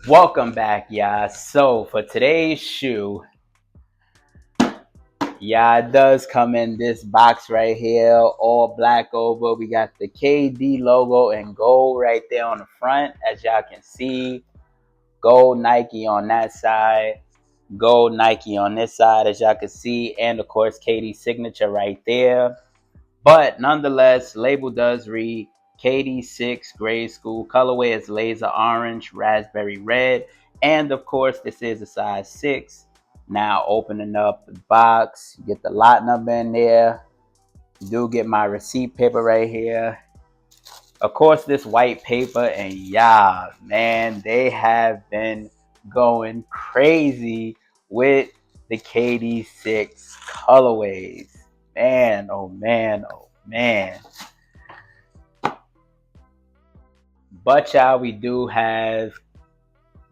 Welcome back, y'all. So for today's shoe, yeah, it does come in this box right here, all black over. We got the KD logo in gold right there on the front, as y'all can see. Gold Nike on that side, gold Nike on this side, as y'all can see, and of course KD signature right there. But nonetheless, label does read KD6 grade school. Colorway is laser orange, raspberry red, and of course, this is a size 6. Now, opening up the box, you get the lot number in there. You do get my receipt paper right here. Of course, this white paper, and yeah, man, they have been going crazy with the KD6 colorways. Man, oh man, oh man. But y'all, we do have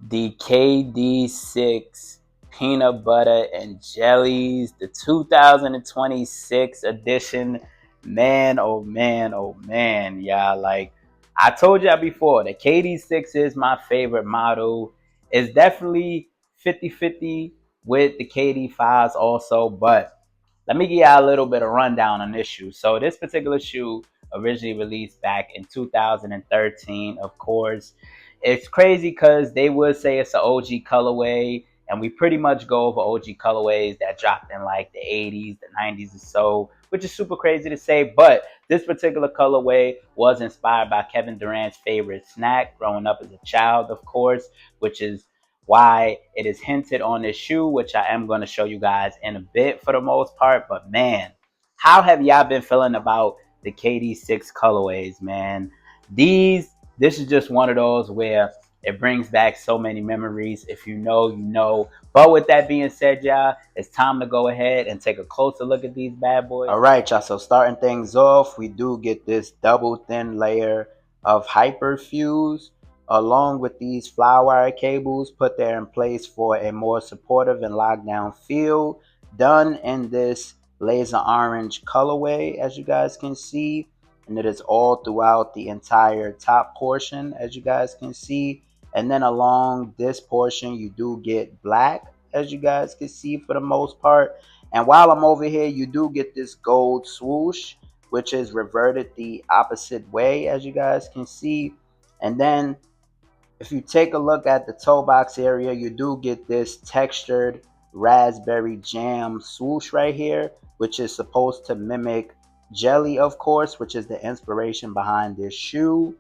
the KD6 peanut butter and jellies, the 2026 edition. Man, oh man, oh man, y'all. Like I told y'all before, the KD6 is my favorite model. It's definitely 50-50 with the KD5s also, but let me give y'all a little bit of rundown on this shoe. So this particular shoe originally released back in 2013, of course. It's crazy because they would say it's an OG colorway, and we pretty much go over OG colorways that dropped in like the 80s, the 90s or so, which is super crazy to say. But this particular colorway was inspired by Kevin Durant's favorite snack growing up as a child, of course, which is why it is hinted on this shoe, which I am going to show you guys in a bit for the most part. But man, how have y'all been feeling about the KD6 colorways, man? This is just one of those where it brings back so many memories. If you know, you know. But with that being said, y'all, it's time to go ahead and take a closer look at these bad boys. All right, y'all. So starting things off, we do get this double thin layer of hyperfuse along with these flywire cables put there in place for a more supportive and lockdown feel, done in this laser orange colorway, as you guys can see, and it is all throughout the entire top portion, as you guys can see. And then along this portion you do get black, as you guys can see, for the most part. And while I'm over here, you do get this gold swoosh, which is reverted the opposite way, as you guys can see. And then if you take a look at the toe box area, you do get this textured raspberry jam swoosh right here, which is supposed to mimic jelly, of course, which is the inspiration behind this shoe.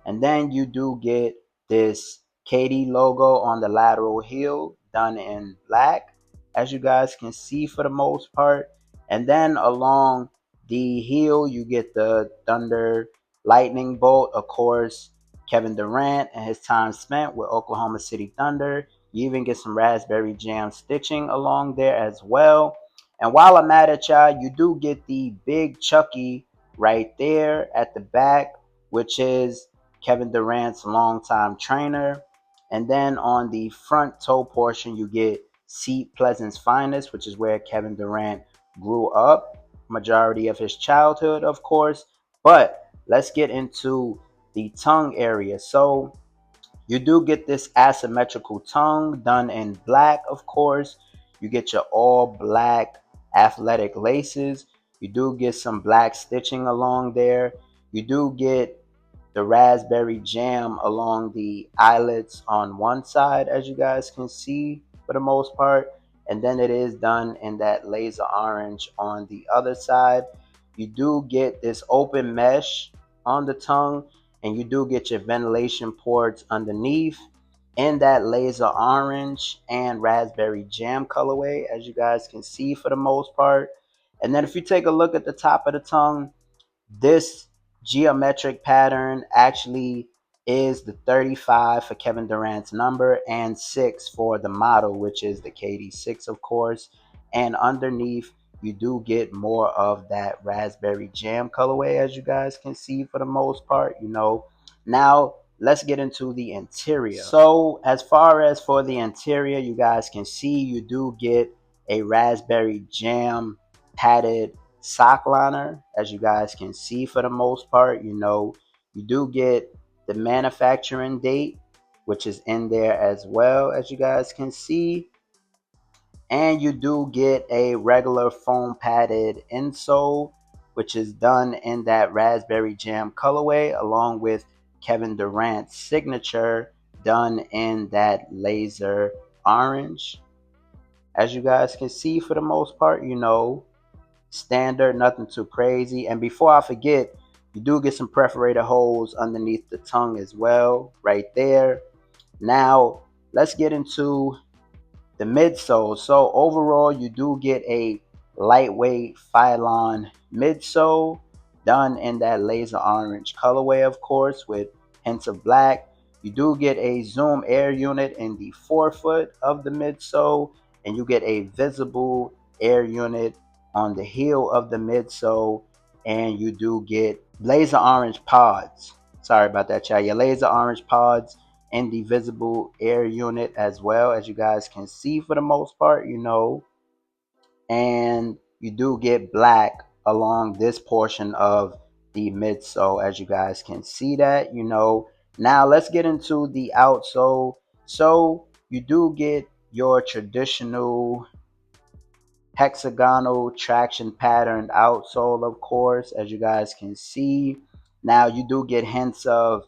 And then you do get this KD logo on the lateral heel done in black, as you guys can see for the most part. And then along the heel, you get the Thunder Lightning Bolt, of course, Kevin Durant and his time spent with Oklahoma City Thunder. You even get some raspberry jam stitching along there as well. And while I'm at it, y'all, you do get the big Chucky right there at the back, which is Kevin Durant's longtime trainer. And then on the front toe portion, you get Seat Pleasant's Finest, which is where Kevin Durant grew up, majority of his childhood, of course. But let's get into the tongue area. So you do get this asymmetrical tongue done in black, of course. You get your all black athletic laces. You do get some black stitching along there. You do get the raspberry jam along the eyelets on one side, as you guys can see for the most part. And then it is done in that laser orange on the other side. You do get this open mesh on the tongue, and you do get your ventilation ports underneath in that laser orange and raspberry jam colorway, as you guys can see for the most part. And then if you take a look at the top of the tongue, this geometric pattern actually is the 35 for Kevin Durant's number and 6 for the model, which is the KD6, of course. And underneath, you do get more of that raspberry jam colorway, as you guys can see for the most part. Now let's get into the interior. So as far as for the interior, you guys can see you do get a raspberry jam padded sock liner, as you guys can see for the most part. You do get the manufacturing date which is in there as well, as you guys can see. And you do get a regular foam padded insole, which is done in that raspberry jam colorway, along with Kevin Durant's signature done in that laser orange. As you guys can see, for the most part, standard, nothing too crazy. And before I forget, you do get some perforated holes underneath the tongue as well, right there. Now, let's get into the midsole. So overall, you do get a lightweight Phylon midsole done in that laser orange colorway, of course, with hints of black. You do get a zoom air unit in the forefoot of the midsole, and you get a visible air unit on the heel of the midsole, and you do get laser orange pods. Sorry about that, child. Your laser orange pods and the visible air unit as well, as you guys can see for the most part, and you do get black along this portion of the midsole, as you guys can see that. Now let's get into the outsole. So you do get your traditional hexagonal traction pattern outsole, of course, as you guys can see. Now you do get hints of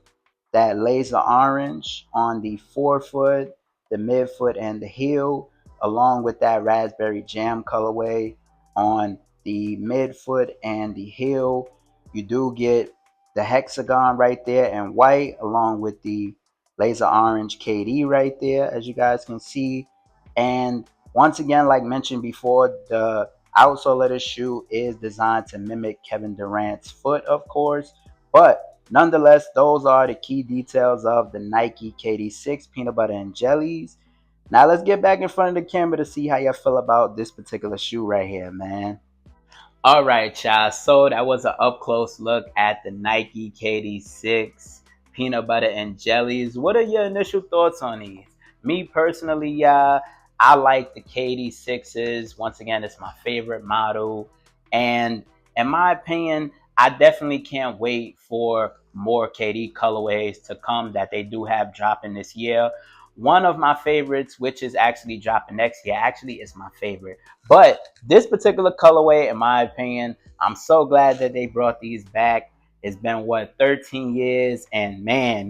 that laser orange on the forefoot, the midfoot, and the heel, along with that raspberry jam colorway on the midfoot and the heel. You do get the hexagon right there in white, along with the laser orange KD right there, as you guys can see. And once again, like mentioned before, the outsole of the shoe is designed to mimic Kevin Durant's foot, of course, but nonetheless, those are the key details of the Nike KD6 peanut butter and jellies. Now let's get back in front of the camera to see how y'all feel about this particular shoe right here, man. All right, y'all. So that was an up close look at the Nike KD6 peanut butter and jellies. What are your initial thoughts on these? Me personally, y'all, I like the KD6s. Once again, it's my favorite model. And in my opinion, I definitely can't wait for more KD colorways to come that they do have dropping this year. One of my favorites, which is actually dropping next year, actually is my favorite. But this particular colorway, in my opinion, I'm so glad that they brought these back. It's been, what, 13 years, and man,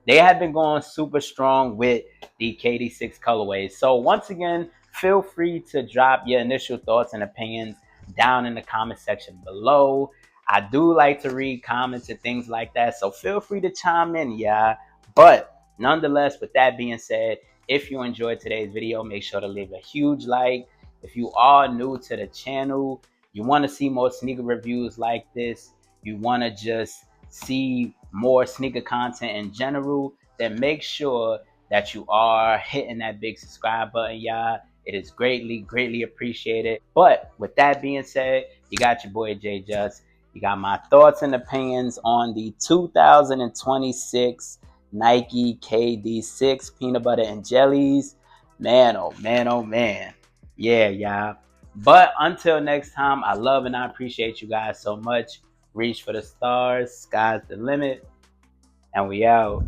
they have been going super strong with the KD6 colorways. So once again, feel free to drop your initial thoughts and opinions down in the comment section below. I do like to read comments and things like that, so feel free to chime in, yeah. But nonetheless, with that being said, if you enjoyed today's video, make sure to leave a huge like. If you are new to the channel, you want to see more sneaker reviews like this, you want to just see more sneaker content in general, then make sure that you are hitting that big subscribe button, y'all. It is greatly, greatly appreciated. But with that being said, you got your boy J-Jus. You got my thoughts and opinions on the 2026 Nike KD6 peanut butter and jellies. Man, oh man, oh man. Yeah, y'all. But until next time, I love and I appreciate you guys so much. Reach for the stars, sky's the limit, and we out.